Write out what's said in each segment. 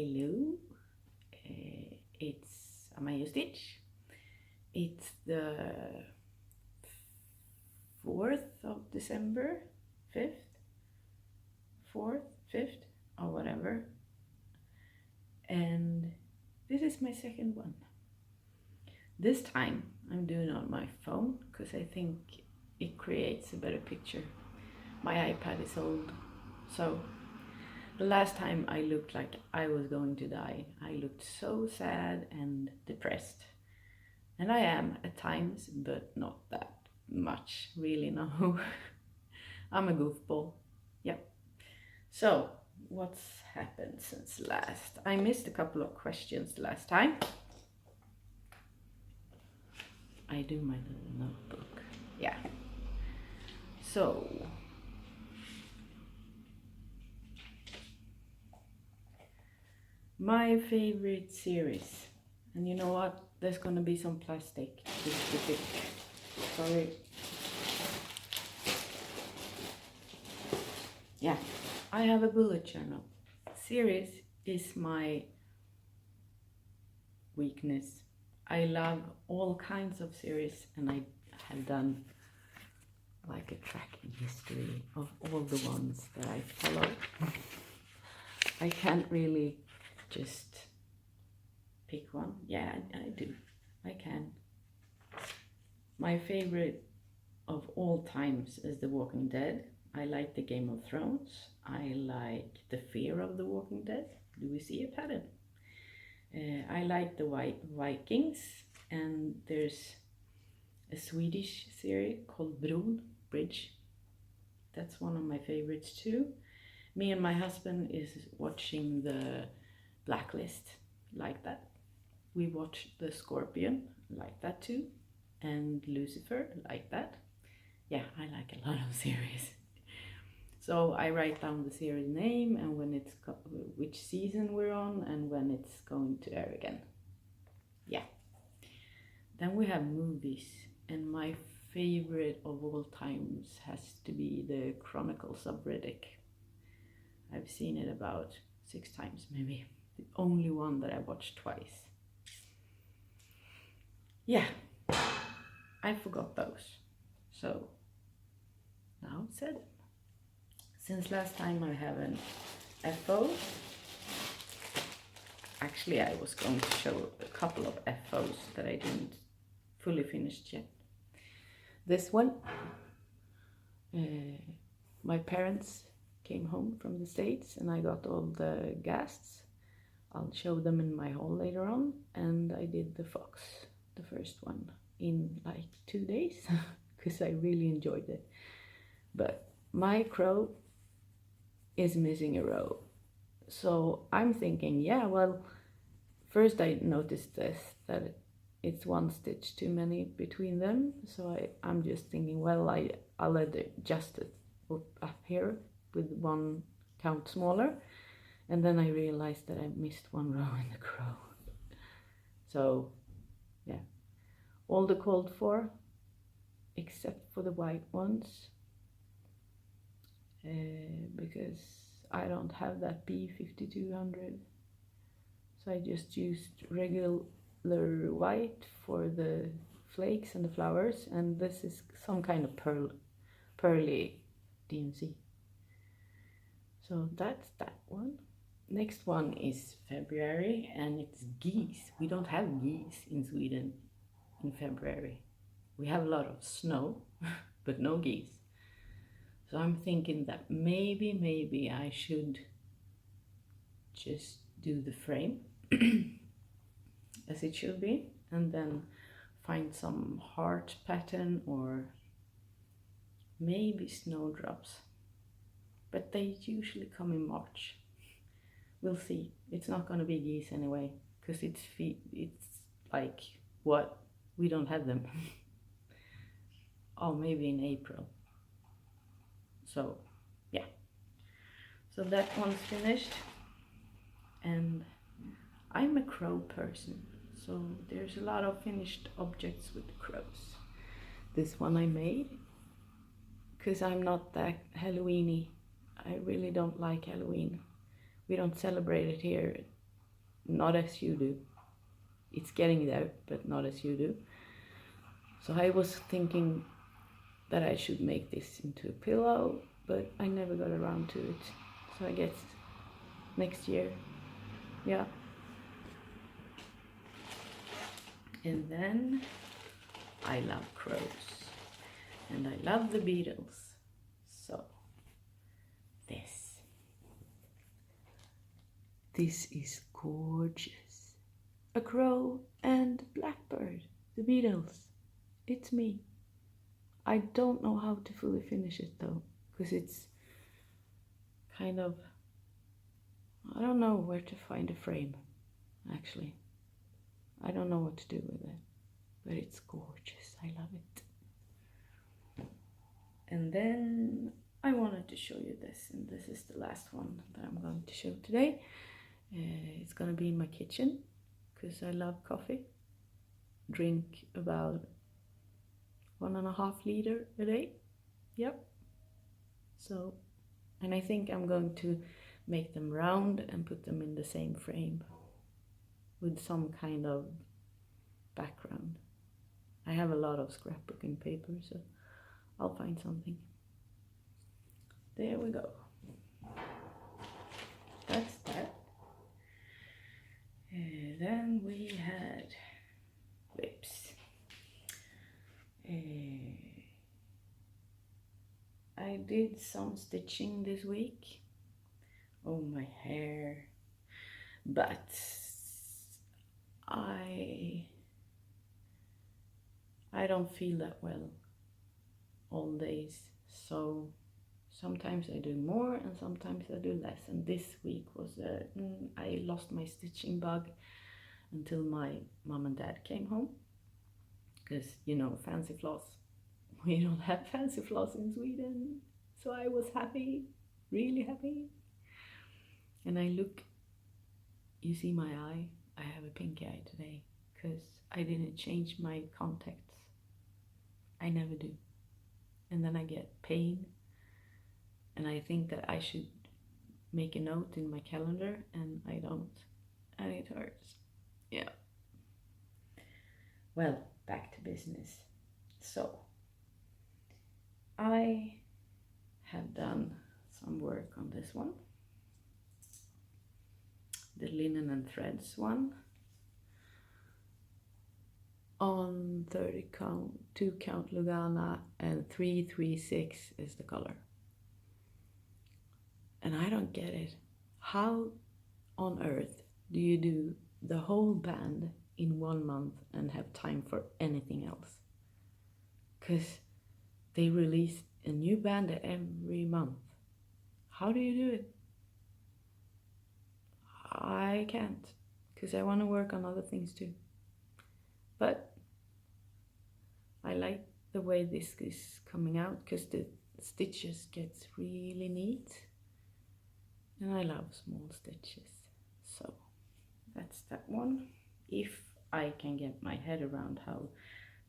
Hello, it's Amaya Stitch. It's the 4th of December, 5th, 4th, 5th, or whatever. And this is my second one. This time I'm doing it on my phone because I think it creates a better picture. My iPad is old, so the last time I looked like I was going to die. I looked so sad and depressed. And I am at times, but not that much, really, no. I'm a goofball. Yep. So, what's happened since last? I missed a couple of questions last time. I do my little notebook. Yeah. So, my favorite series. And you know what? There's gonna be some plastic. Sorry. Yeah, I have a bullet journal. Series is my weakness. I love all kinds of series, and I have done like a tracking history of all the ones that I follow. I can't really just pick one. Yeah, I do. I can. My favorite of all times is The Walking Dead. I like the Game of Thrones. I like the Fear of the Walking Dead. Do we see a pattern? I like the Vikings, and there's a Swedish series called Bridge. That's one of my favorites too. Me and my husband is watching the Blacklist, like that. We watched The Scorpion, like that too, and Lucifer, like that. Yeah, I like a lot of series. So I write down the series name and when it's which season we're on and when it's going to air again. Yeah. Then we have movies, and my favorite of all times has to be the Chronicles of Riddick. I've seen it about 6 times maybe. The only one that I watched twice. Yeah, I forgot those. So now it's said. Since last time I have an FO. Actually, I was going to show a couple of FOs that I didn't fully finish yet. This one, my parents came home from the States and I got all the ghasts. I'll show them in my haul later on. And I did the fox, the first one, in like 2 days because I really enjoyed it. But my crow is missing a row. So I'm thinking, yeah, well, first I noticed that it's 1 stitch too many between them. So I'm just thinking, well, I'll adjust it up here with 1 count smaller. And then I realized that I missed 1 row in the crow. So yeah, all the called for, except for the white ones, because I don't have that B5200. So I just used regular white for the flakes and the flowers, and this is some kind of pearly DMC. So that's that one. Next one is February, and it's geese. We don't have geese in Sweden in February. We have a lot of snow, but no geese. So I'm thinking that maybe I should just do the frame as it should be, and then find some heart pattern or maybe snowdrops. But they usually come in March. We'll see. It's not going to be geese anyway, because it's like, what? We don't have them. Oh, maybe in April. So yeah, so that one's finished. And I'm a crow person, so there's a lot of finished objects with the crows. This one I made because I'm not that Halloweeny. I really don't like Halloween. We don't celebrate it here not as you do. It's getting there, but not as you do. So I was thinking that I should make this into a pillow, but I never got around to it. So I guess next year, yeah. And then I love crows, and I love the Beatles. So this is gorgeous. A crow and blackbird, the Beatles. It's me. I don't know how to fully finish it though, because it's kind of, I don't know where to find a frame, actually. I don't know what to do with it, but it's gorgeous. I love it. And then I wanted to show you this, and this is the last one that I'm going to show today. It's gonna be in my kitchen, because I love coffee. Drink about 1.5 liters a day. Yep. So, and I think I'm going to make them round and put them in the same frame with some kind of background. I have a lot of scrapbooking paper, so I'll find something. There we go. That's that. Then we had whips. I did some stitching this week. Oh, my hair. But I don't feel that well all days, so sometimes I do more and sometimes I do less. And this week was I lost my stitching bug until my mom and dad came home, because you know, fancy floss. We don't have fancy floss in Sweden, so I was happy, really happy. And I look, you see my eye? I have a pink eye today because I didn't change my contacts. I never do. And then I get pain, and I think that I should make a note in my calendar, and I don't, and it hurts. Yeah. Well, back to business. So I have done some work on this one, the linen and threads one, on 30 count, 2 count Lugana, and 336 is the color. And I don't get it. How on earth do you do the whole band in 1 month and have time for anything else? Because they release a new band every month. How do you do it? I can't, because I want to work on other things too. But I like the way this is coming out, because the stitches gets really neat, and I love small stitches. So that's that one. If I can get my head around how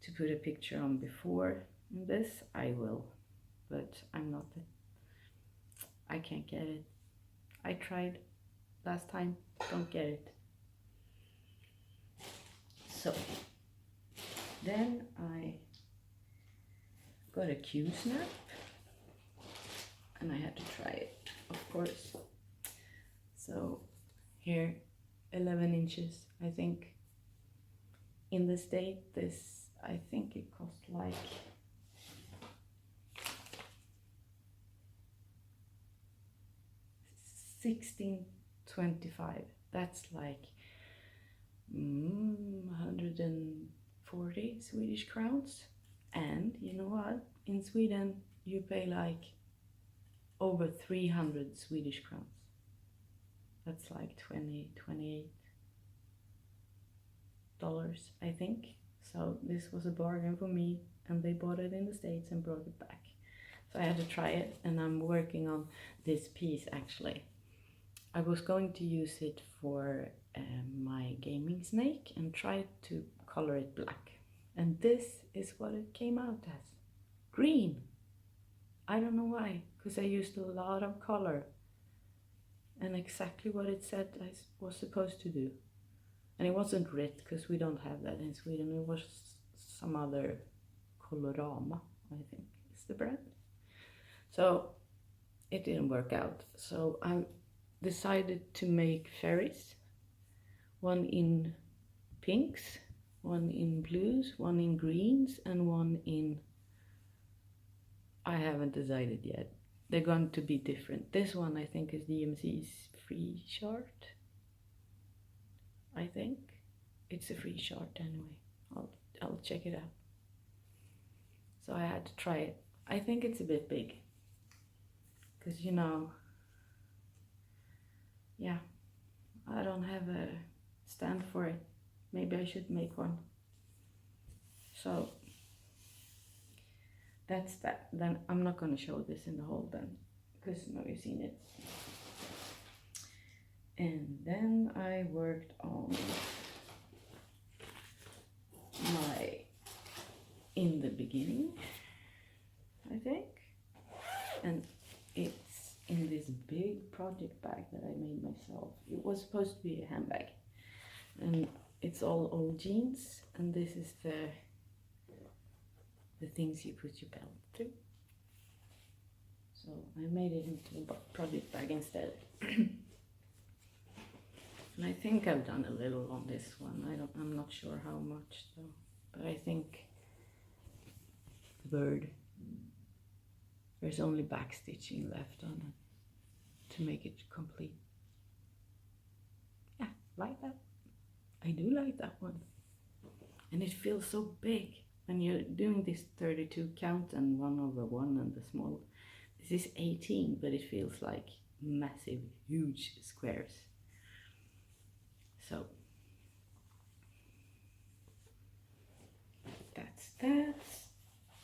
to put a picture on before this, I will, but I'm not, I can't get it. I tried last time, don't get it. So then I got a Q-snap, and I had to try it, of course. So here, 11 inches, I think. In the state, this, I think it cost like $16.25. That's like 140 Swedish crowns. And you know what? In Sweden, you pay like over 300 Swedish crowns. That's like $28, I think. So this was a bargain for me, and they bought it in the States and brought it back. So I had to try it, and I'm working on this piece actually. I was going to use it for my gaming snake and try to color it black. And this is what it came out as. Green. I don't know why, because I used a lot of color and exactly what it said I was supposed to do. And it wasn't red because we don't have that in Sweden. It was some other Colorama, I think is the brand. So it didn't work out. So I decided to make fairies. One in pinks, one in blues, one in greens, and one in... I haven't decided yet. They're going to be different. This one I think is DMC's free chart. I think it's a free chart anyway. I'll check it out. So I had to try it. I think it's a bit big, because you know, yeah, I don't have a stand for it. Maybe I should make one. So that's that. Then I'm not going to show this in the haul then, because now you've seen it. And then I worked on my In the Beginning, I think. And it's in this big project bag that I made myself. It was supposed to be a handbag. And it's all old jeans, and this is the things you put your belt through. So I made it into a project bag instead. And I think I've done a little on this one. I'm not sure how much though, but I think the bird, there's only back stitching left on it to make it complete. Yeah, like that. I do like that one. And it feels so big when you're doing this 32 count and 1/1 and the small. This is 18, but it feels like massive, huge squares. So that's that.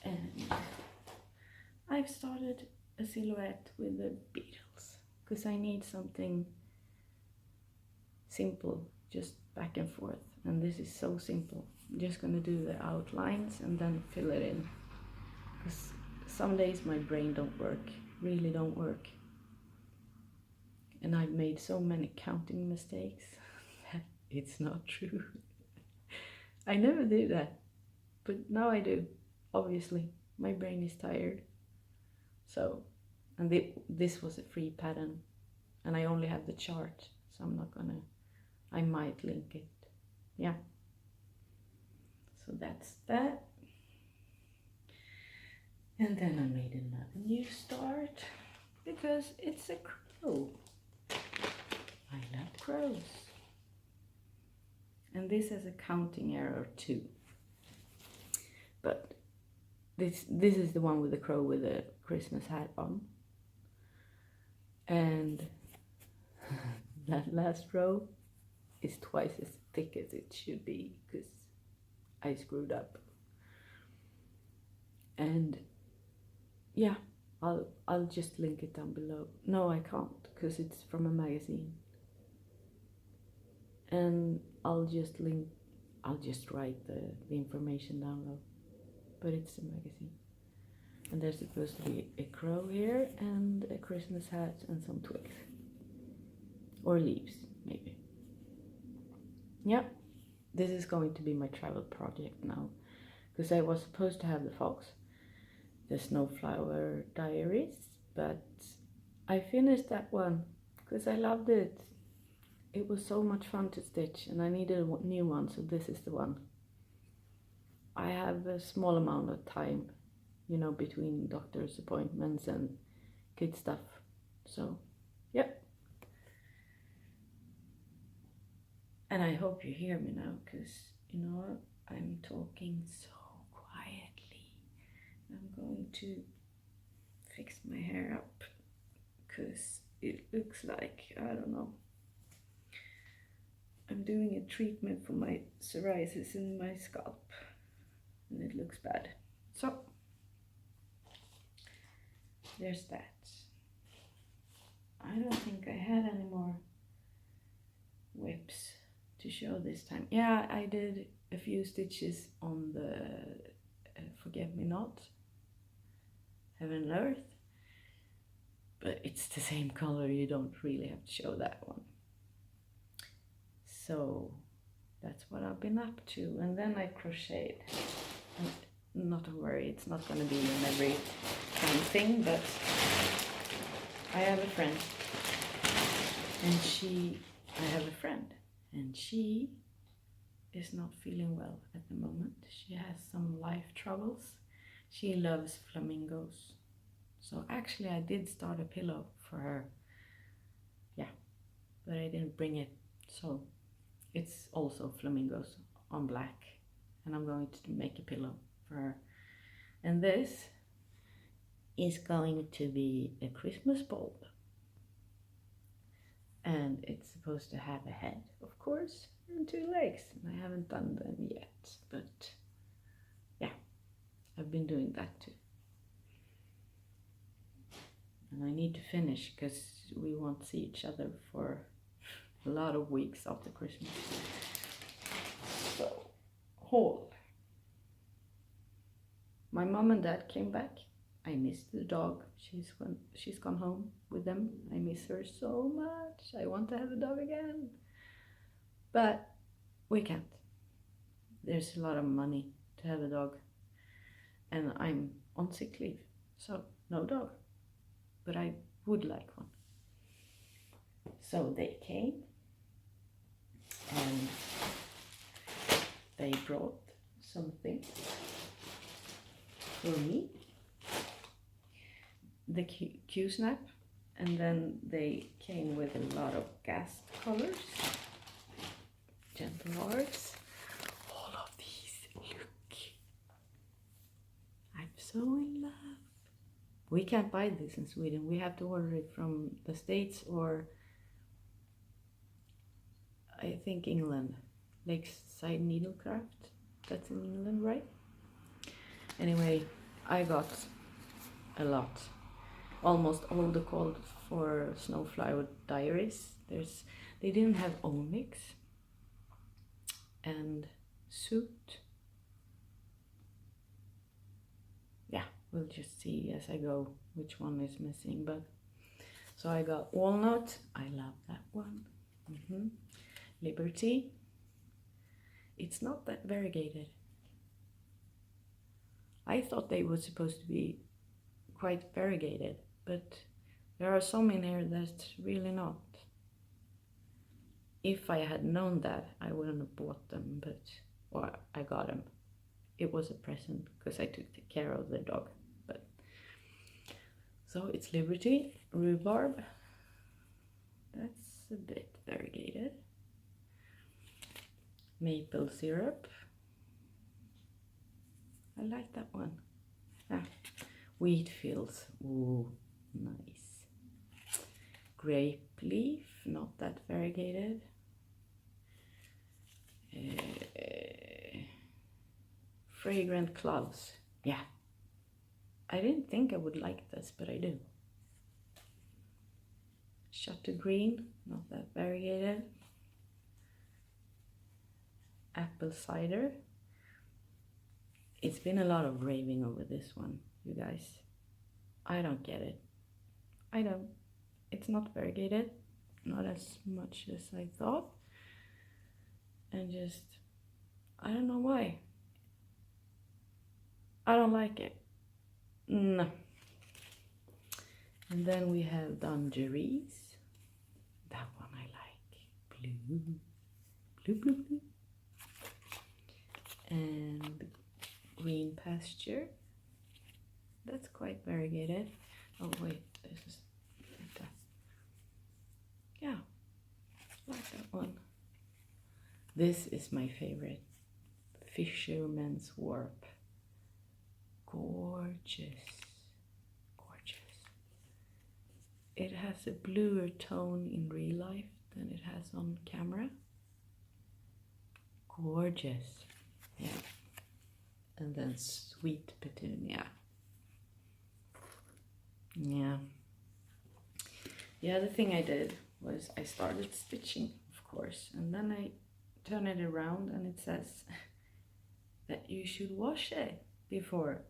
And I've started a silhouette with the Beatles because I need something simple, just back and forth. And this is so simple. I'm just gonna do the outlines and then fill it in, because some days my brain don't work, really don't work. And I've made so many counting mistakes that it's not true. I never did that, but now I do. Obviously, my brain is tired. So, and this was a free pattern, and I only have the chart, so I'm not gonna, I might link it. Yeah. So that's that. And then I made another new start because it's a crow. I love crows. And this has a counting error too. But this is the one with the crow with the Christmas hat on. And that last row is twice as thick as it should be because I screwed up. And yeah, I'll just link it down below. No, I can't because it's from a magazine. And I'll just write the information down below. But it's a magazine. And there's supposed to be a crow here and a Christmas hat and some twigs. Or leaves, maybe. Yeah, this is going to be my travel project now. Because I was supposed to have the fox, the Snowflower Diaries, but I finished that one because I loved it. It was so much fun to stitch and I needed a new one, so this is the one. I have a small amount of time, you know, between doctor's appointments and kid stuff. So, yep. And I hope you hear me now, because, you know what, I'm talking so quietly. I'm going to fix my hair up, because it looks like, I don't know, I'm doing a treatment for my psoriasis in my scalp. And it looks bad. So there's that. I don't think I had any more whips to show this time. Yeah, I did a few stitches on the Forget Me Not, Heaven and Earth, but it's the same color, you don't really have to show that one. So that's what I've been up to. And then I crocheted. And not to worry, it's not going to be in every kind of thing, but I have a friend. And I have a friend. And she is not feeling well at the moment. She has some life troubles. She loves flamingos. So actually I did start a pillow for her. Yeah, but I didn't bring it. So it's also flamingos on black. And I'm going to make a pillow for her. And this is going to be a Christmas bulb. And it's supposed to have a head, of course, and 2 legs. And I haven't done them yet, but yeah, I've been doing that too. And I need to finish because we won't see each other for a lot of weeks after Christmas. So, haul. My mom and dad came back. I missed the dog. She's gone home with them. I miss her so much. I want to have a dog again. But we can't. There's a lot of money to have a dog. And I'm on sick leave. So no dog. But I would like one. So they came. And they brought something for me. The Q-snap, and then they came with a lot of gas colors, gentle hearts, all of these, look, I'm so in love. We can't buy this in Sweden, we have to order it from the States or I think England, Lakeside Needlecraft, that's in England, right? Anyway, I got a lot. Almost all the called for Snowflower Diaries. They didn't have Onyx and Suit. Yeah, we'll just see as I go which one is missing. But so I got Walnut. I love that one. Liberty. It's not that variegated. I thought they were supposed to be quite variegated, but there are some in here that's really not. If I had known that, I wouldn't have bought them, or I got them. It was a present because I took care of the dog. But so it's Liberty, Rhubarb. That's a bit variegated. Maple syrup. I like that one. Wheat fields. Ooh, nice. Grape leaf, not that variegated. Fragrant cloves. Yeah. I didn't think I would like this, but I do. Shutter green, not that variegated. Apple cider. It's been a lot of raving over this one, you guys. I don't get it. I don't. It's not variegated, not as much as I thought. And just, I don't know why. I don't like it. No. And then we have dungarees. That one I like. Blue. Blue, blue, blue. And green pasture. That's quite variegated. Oh wait, this is like that. Yeah, like that one. This is my favorite. Fisherman's Warp. Gorgeous. Gorgeous. It has a bluer tone in real life than it has on camera. Gorgeous. Yeah. And then Sweet Petunia. Yeah. The other thing I did was I started stitching, of course, and then I turn it around and it says that you should wash it before.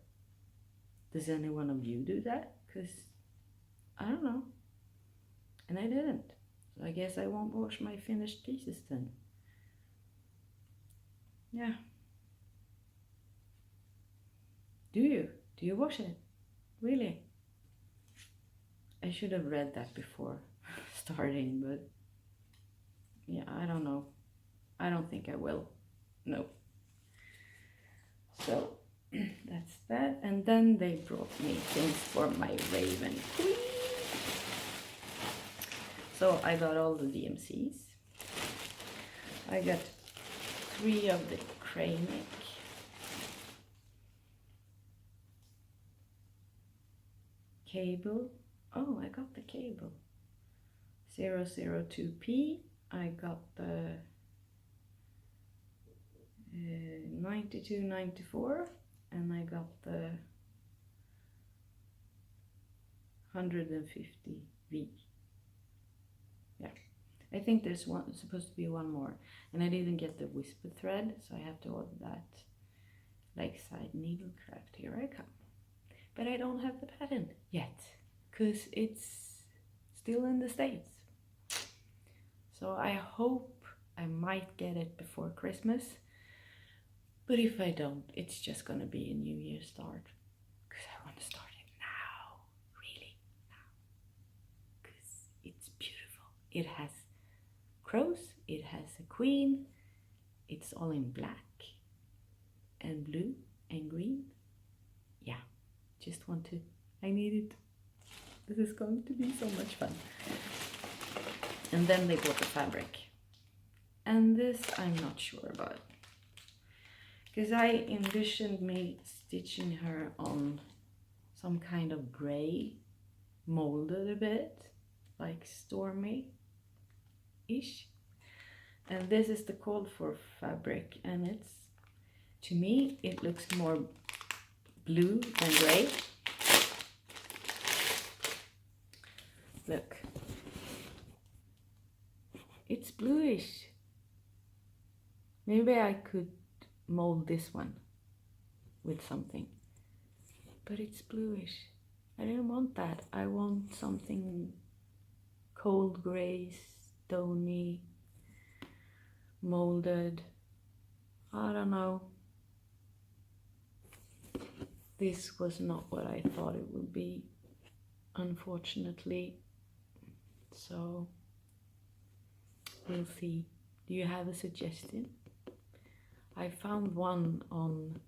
Does any one of you do that? Because I don't know. And I didn't. So I guess I won't wash my finished pieces then. yeah. Do you wash it? Really? I should have read that before starting, but yeah, I don't know. I don't think I will. No. So that's that. And then they brought me things for my Raven Queen. So I got all the DMCs. I got 3 of the Cranic. Cable. Oh, I got the cable. 002P. I got the 9294, and I got the 150V. Yeah, I think there's supposed to be one more, and I didn't get the whisper thread, so I have to order that. Lakeside Needlecraft, here I come. But I don't have the pattern yet, because it's still in the States. So I hope I might get it before Christmas. But if I don't, it's just gonna be a New Year start. Because I want to start it now. Really, now. Because it's beautiful. It has crows, it has a queen. It's all in black and blue and green. Yeah, just want to, I need it. This is going to be so much fun. And then they bought the fabric. And this I'm not sure about. Because I envisioned me stitching her on some kind of gray, molded a bit, like Stormy-ish. And this is the called for fabric, and it's, to me, it looks more blue than gray. Look. It's bluish. Maybe I could mold this one with something, but it's bluish. I didn't want that. I want something cold gray, stony, molded. I don't know. This was not what I thought it would be, unfortunately. So we'll see. Do you have a suggestion? I found one on,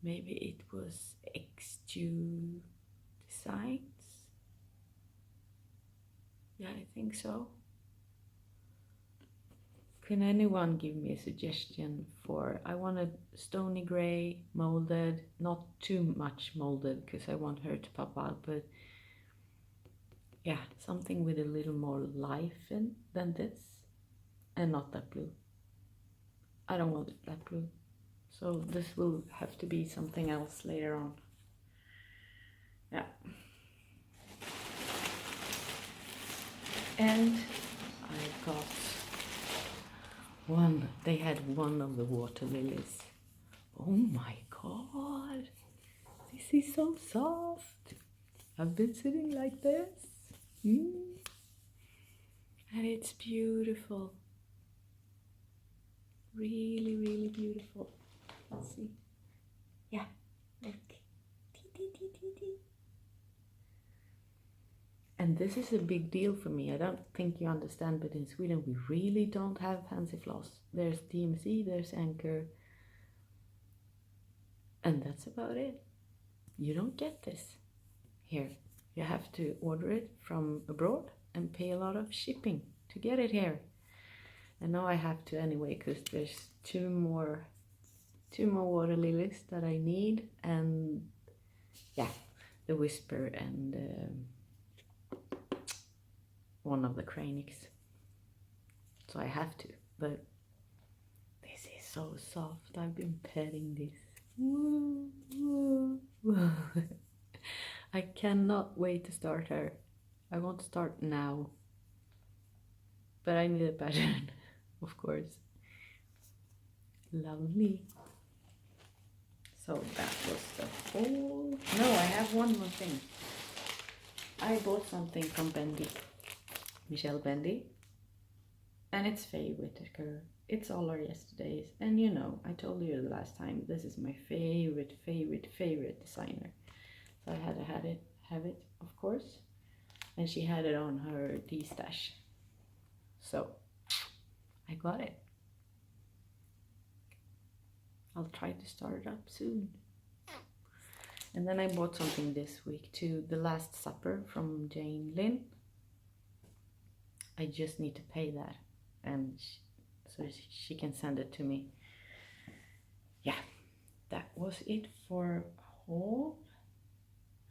maybe it was X2 Designs. Yeah, I think so. Can anyone give me a suggestion for, I want a stony gray, molded, not too much molded because I want her to pop out, but yeah, something with a little more life in than this, and not that blue. I don't want it that blue, so this will have to be something else later on. Yeah. And I got one, they had one of the water lilies. Oh my god, this is so soft. I've been sitting like this. And it's beautiful. Really, really beautiful. Let's see. Yeah, look. And this is a big deal for me. I don't think you understand, but in Sweden we really don't have fancy floss. There's DMC, there's Anchor, and that's about it. You don't get this here. You have to order it from abroad and pay a lot of shipping to get it here. And now I have to anyway, because there's two more water lilies that I need, and yeah, the Whisper and one of the Cranics. So I have to, but this is so soft. I've been petting this. I cannot wait to start her. I want to start now, but I need a pattern, of course. Lovely. So that was the whole. No, I have one more thing. I bought something from Bendy, Michelle Bendy. And it's Faye Whitaker. It's all our yesterdays. And you know, I told you the last time, this is my favorite designer. So I had to have it, of course. And she had it on her D-stash. So I got it. I'll try to start it up soon. And then I bought something this week too. The Last Supper from Jane Lynn. I just need to pay that. And so she can send it to me. Yeah, that was it for haul,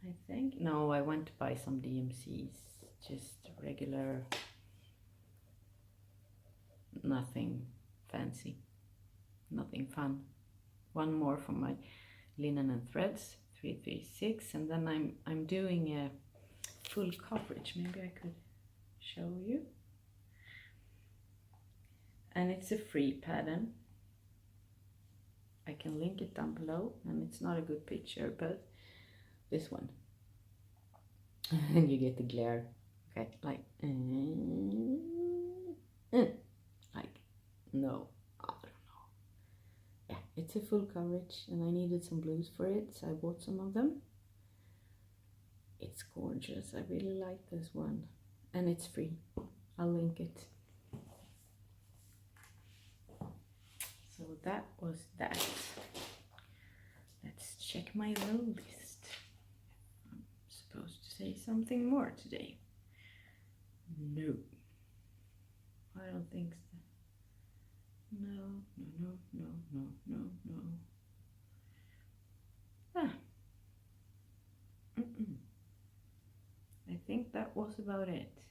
I think. No, I went to buy some DMCs. Just regular, nothing fancy, nothing fun. One more from my Linen and Threads 336, and then I'm doing a full coverage. Maybe I could show you. And it's a free pattern. I can link it down below, and it's not a good picture, but this one. And you get the glare. Okay, like no, I don't know. Yeah, it's a full coverage, and I needed some blues for it, so I bought some of them. It's gorgeous. I really like this one, and it's free. I'll link it. So that was that. Let's check my row list. I'm supposed to say something more today. No, I don't think so. No. Ah. I think that was about it.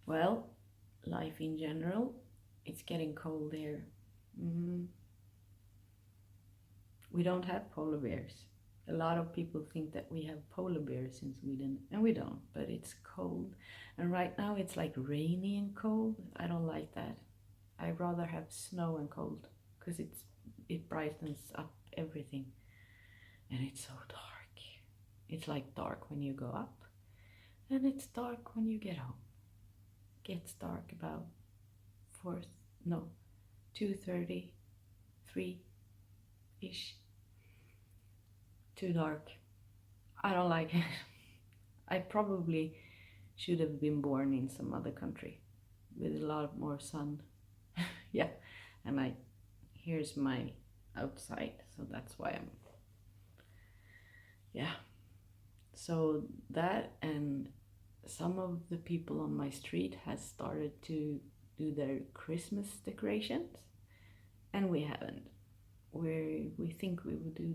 Well, life in general. It's getting cold here. We don't have polar bears. A lot of people think that we have polar bears in Sweden, and we don't, but it's cold. And right now it's like rainy and cold. I don't like that. I'd rather have snow and cold, because it brightens up everything. And it's so dark. It's like dark when you go up, and it's dark when you get home. It gets dark about 2:30, 3-ish. Too dark. I don't like it. I probably should have been born in some other country with a lot more sun. Yeah, and here's my outside, so that's why I'm, yeah. So that, and some of the people on my street has started to do their Christmas decorations, and we haven't. We think we will do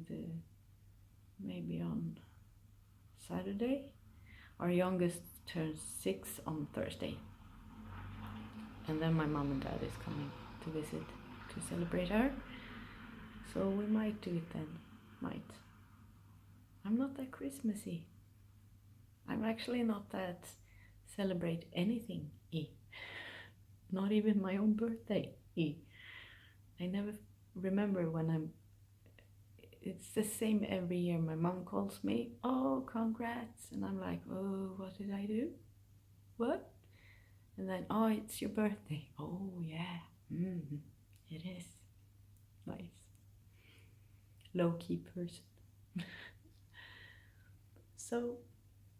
maybe on Saturday. Our youngest turns 6 on Thursday, and then my mom and dad is coming to visit to celebrate her, so we might do it then. I'm not that Christmassy. I'm actually not that celebrate anything. Not even my own birthday. I never remember when it's the same every year. My mom calls me, oh, congrats. And I'm like, oh, what did I do? What? And then, oh, it's your birthday. Oh, yeah. It is. Nice. Low-key person. So,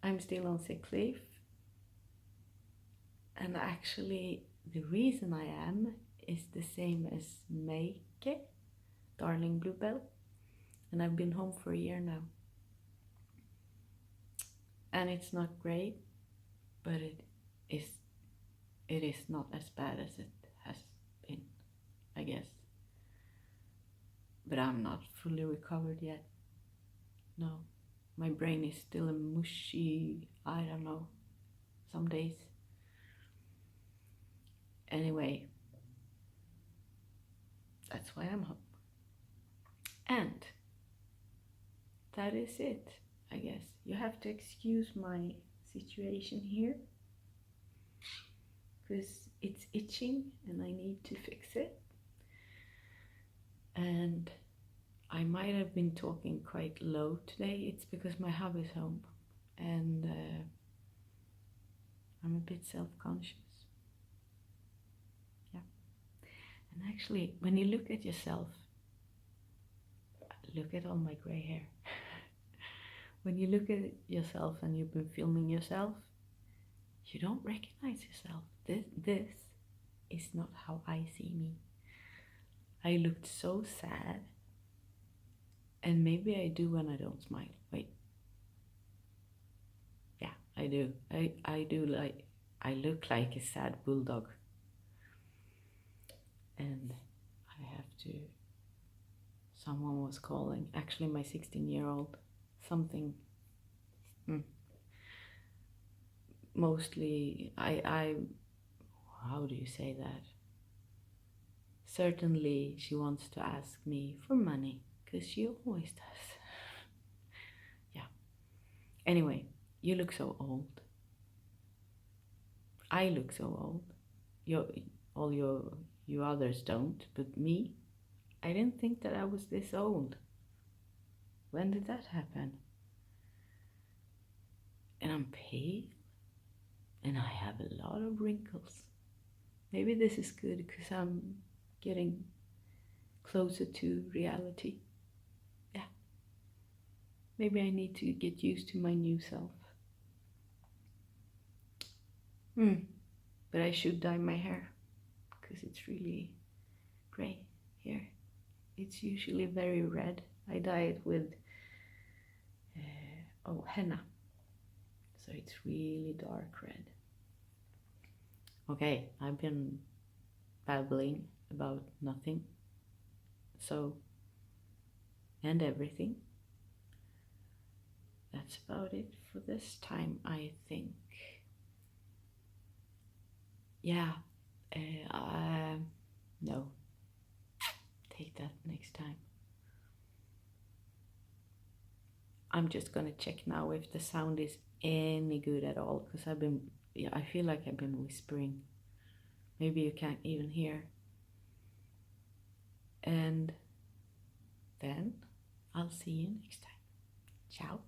I'm still on sick leave. And actually, the reason I am is the same as Meike, Darling Bluebell. And I've been home for a year now. And it's not great, but it is not as bad as it has been, I guess. But I'm not fully recovered yet. No, my brain is still a mushy, I don't know, some days. Anyway, that's why I'm home. And that is it, I guess. You have to excuse my situation here, because it's itching and I need to fix it. And I might have been talking quite low today. It's because my hub is home, and I'm a bit self-conscious. And actually, when you look at yourself, look at all my gray hair. When you look at yourself and you've been filming yourself, you don't recognize yourself. This is not how I see me. I looked so sad. And maybe I do when I don't smile. Wait. Yeah, I do. I do like, I look like a sad bulldog. And I have to, someone was calling, actually my 16-year-old, something, mostly, how do you say that? Certainly she wants to ask me for money, because she always does. Yeah. Anyway, you look so old. I look so old. You others don't, but me, I didn't think that I was this old. When did that happen? And I'm pale, and I have a lot of wrinkles. Maybe this is good because I'm getting closer to reality. Yeah. Maybe I need to get used to my new self. But I should dye my hair because it's really gray here. It's usually very red. I dye it with henna. So it's really dark red. Okay, I've been babbling about nothing. So, and everything. That's about it for this time, I think. Yeah, no, take that next time. I'm just gonna check now if the sound is any good at all, because I feel like I've been whispering. Maybe you can't even hear. And then I'll see you next time. Ciao.